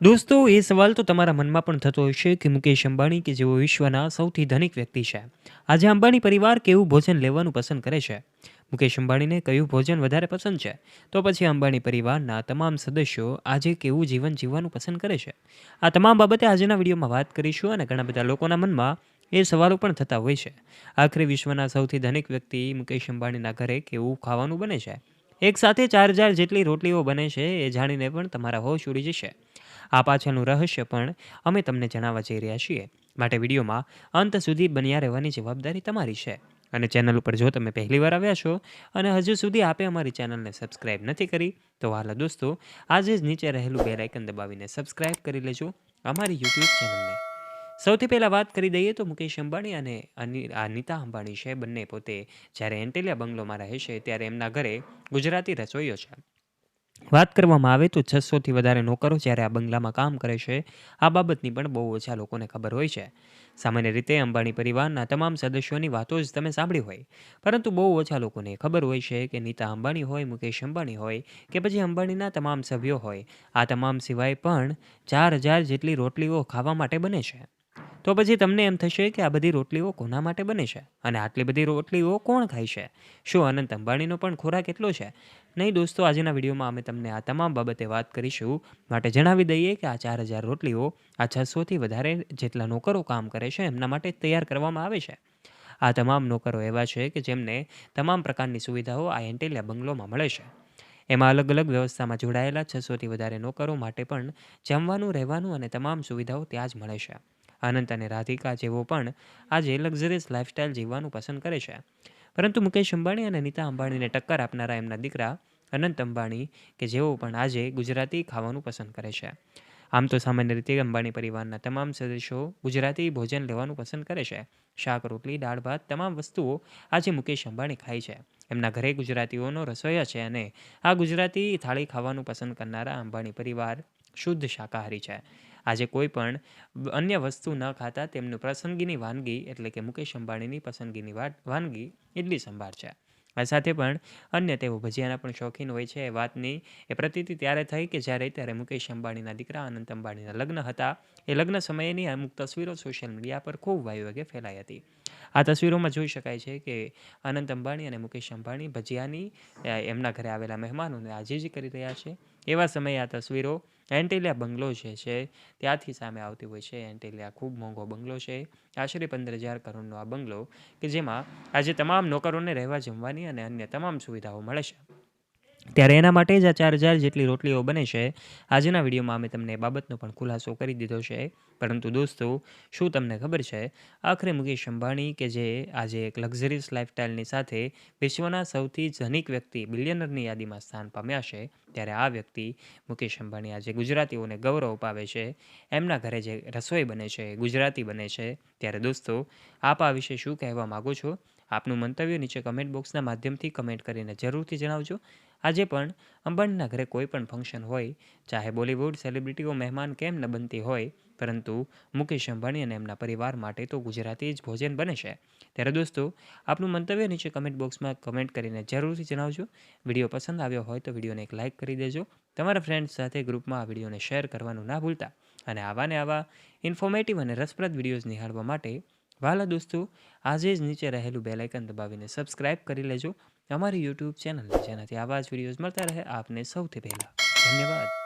દોસ્તો, એ સવાલ તો તમારા મનમાં પણ થતો હશે કે મુકેશ અંબાણી કે જેઓ વિશ્વના સૌથી ધનિક વ્યક્તિ છે, આજે અંબાણી પરિવાર કેવું ભોજન લેવાનું પસંદ કરે છે? મુકેશ અંબાણીને કયું ભોજન વધારે પસંદ છે? તો પછી અંબાણી પરિવારના તમામ સદસ્યો આજે કેવું જીવન જીવવાનું પસંદ કરે છે? આ તમામ બાબતે આજના વિડીયોમાં વાત કરીશું અને ઘણા બધા લોકોના મનમાં એ સવાલો પણ થતા હોય છે. આખરે વિશ્વના સૌથી ધનિક વ્યક્તિ મુકેશ અંબાણીના ઘરે કેવું ખાવાનું બને છે? એક સાથે 4,000 જેટલી રોટલીઓ બને છે એ જાણીને પણ તમારા હોશ ઉડી જશે. આ પાછળનું રહસ્ય પણ અમે તમને જણાવવા જઈ રહ્યા છીએ, માટે વિડીયોમાં અંત સુધી બન્યા રહેવાની જવાબદારી તમારી છે. અને ચેનલ ઉપર જો તમે પહેલીવાર આવ્યા છો અને હજુ સુધી આપે અમારી ચેનલને સબસ્ક્રાઇબ નથી કરી, તો વાલા દોસ્તો, આજે જ નીચે રહેલું બેલ આઇકન દબાવીને સબસ્ક્રાઇબ કરી લેજો અમારી યુટ્યુબ ચેનલને. સૌથી પહેલાં વાત કરી દઈએ તો મુકેશ અંબાણી અને નીતા અંબાણી છે, બંને પોતે જ્યારે એન્ટેલિયા બંગલોમાં રહે છે ત્યારે એમના ઘરે ગુજરાતી રસોઈઓ છે. વાત કરવામાં આવે તો 600થી વધારે નોકરો જ્યારે આ બંગલામાં કામ કરે છે. આ બાબતની પણ બહુ ઓછા લોકોને ખબર હોય છે. સામાન્ય રીતે અંબાણી પરિવારના તમામ સદસ્યોની વાતો જ તમે સાંભળી હોય, પરંતુ બહુ ઓછા લોકોને ખબર હોય છે કે નીતા અંબાણી હોય, મુકેશ અંબાણી હોય કે પછી અંબાણીના તમામ સભ્યો હોય, આ તમામ સિવાય પણ 4,000 જેટલી રોટલીઓ ખાવા માટે બને છે. તો પછી તમને એમ થશે કે આ બધી રોટલીઓ કોના માટે બને છે અને આટલી બધી રોટલીઓ કોણ ખાય છે? શું અનંત અંબાણીનો પણ ખોરાક એટલો છે? નહીં દોસ્તો, આજના વિડીયોમાં અમે તમને આ તમામ બાબતે વાત કરીશું. માટે જણાવી દઈએ કે આ 4,000 રોટલીઓ આ 600થી વધારે જેટલા નોકરો કામ કરે છે એમના માટે તૈયાર કરવામાં આવે છે. આ તમામ નોકરો એવા છે કે જેમને તમામ પ્રકારની સુવિધાઓ આ એન્ટેલિયા બંગલોમાં મળે છે. એમાં અલગ અલગ વ્યવસ્થામાં જોડાયેલા 600થી વધારે નોકરો માટે પણ જમવાનું, રહેવાનું અને તમામ સુવિધાઓ ત્યાં જ મળે છે. અનંત અને રાધિકા જેવો પણ આજે લક્ઝરિયસ લાઇફસ્ટાઇલ જીવવાનું પસંદ કરે છે. પરંતુ મુકેશ અંબાણી અને નીતા અંબાણીને ટક્કર આપનારા એમના દીકરા અનંત અંબાણી કે જેઓ પણ આજે ગુજરાતી ખાવાનું પસંદ કરે છે. આમ તો સામાન્ય રીતે અંબાણી પરિવારના તમામ સદસ્યો ગુજરાતી ભોજન લેવાનું પસંદ કરે છે. શાક, રોટલી, દાળ ભાત તમામ વસ્તુઓ આજે મુકેશ અંબાણી ખાય છે. એમના ઘરે ગુજરાતીઓનો રસોઈયા છે અને આ ગુજરાતી થાળી ખાવાનું પસંદ કરનારા અંબાણી પરિવાર શુદ્ધ શાકાહારી છે. આજે કોઈ પણ અન્ય વસ્તુ ન ખાતા તેમનું પસંદગીની વાનગી એટલે કે મુકેશ અંબાણીની પસંદગીની વાનગી ઇડલી સંભાર છે. આ સાથે પણ અન્ય તેઓ ભજીયાના પણ શોખીન હોય છે. એ વાતની એ પ્રતીતિ ત્યારે થઈ કે ત્યારે મુકેશ અંબાણીના દીકરા અનંત અંબાણીના લગ્ન હતા. એ લગ્ન સમયની અમુક તસવીરો સોશિયલ મીડિયા પર ખૂબ વાયુવેગે ફેલાઈ હતી. આ તસવીરોમાં જોઈ શકાય છે કે અનંત અંબાણી અને મુકેશ અંબાણી ભજીયાની એમના ઘરે આવેલા મહેમાનોને આજીજી કરી રહ્યા છે. એવા સમયે આ તસવીરો એન્ટેલિયા બંગલો જે છે ત્યાંથી સામે આવતી હોય છે. એન્ટેલિયા ખૂબ મોંઘો બંગલો છે, આશરે 15,000 કરોડનો આ બંગલો, કે જેમાં આજે તમામ નોકરોને રહેવા, જમવાની અને અન્ય તમામ સુવિધાઓ મળે છે. ત્યારે એના માટે જ આ 4,000 જેટલી રોટલીઓ બને છે. આજના વિડીયોમાં અમે તમને એ બાબતનો પણ ખુલાસો કરી દીધો છે. પરંતુ દોસ્તો, શું તમને ખબર છે, આખરે મુકેશ અંબાણી કે જે આજે એક લક્ઝરિયસ લાઇફસ્ટાઇલની સાથે વિશ્વના સૌથી ધનિક વ્યક્તિ બિલિયનરની યાદીમાં સ્થાન પામ્યા છે, ત્યારે આ વ્યક્તિ મુકેશ અંબાણી આજે ગુજરાતીઓને ગૌરવ અપાવે છે. એમના ઘરે જે રસોઈ બને છે, ગુજરાતી બને છે. ત્યારે દોસ્તો, આપ આ વિશે શું કહેવા માગો છો? આપનું મંતવ્ય નીચે કમેન્ટ બોક્સના માધ્યમથી કમેન્ટ કરીને જરૂરથી જણાવજો. આજે પણ અંબાણીના ઘરે કોઈ પણ ફંક્શન હોય, ચાહે બોલિવૂડ સેલિબ્રિટીઓ મહેમાન કેમ ન બનતી હોય, પરંતુ મુકેશ અંબાણી અને એમના પરિવાર માટે તો ગુજરાતી જ ભોજન બને છે. ત્યારે દોસ્તો, આપનું મંતવ્ય નીચે કમેન્ટ બોક્સમાં કમેન્ટ કરીને જરૂરથી જણાવજો. વિડીયો પસંદ આવ્યો હોય તો વિડીયોને એક લાઇક કરી દેજો. તમારા ફ્રેન્ડ્સ સાથે ગ્રુપમાં આ વિડીયોને શેર કરવાનું ના ભૂલતા. અને આવા ઇન્ફોર્મેટિવ અને રસપ્રદ વિડીયોઝ નિહાળવા માટે વાલા દોસ્તો, આજે જ નીચે રહેલું બેલ આઇકન દબાવીને સબસ્ક્રાઇબ કરી લેજો અમારી યુટ્યુબ ચેનલને, જેનાથી આવા જ વિડીયોઝ મળતા રહે આપને સૌથી પહેલાં. ધન્યવાદ.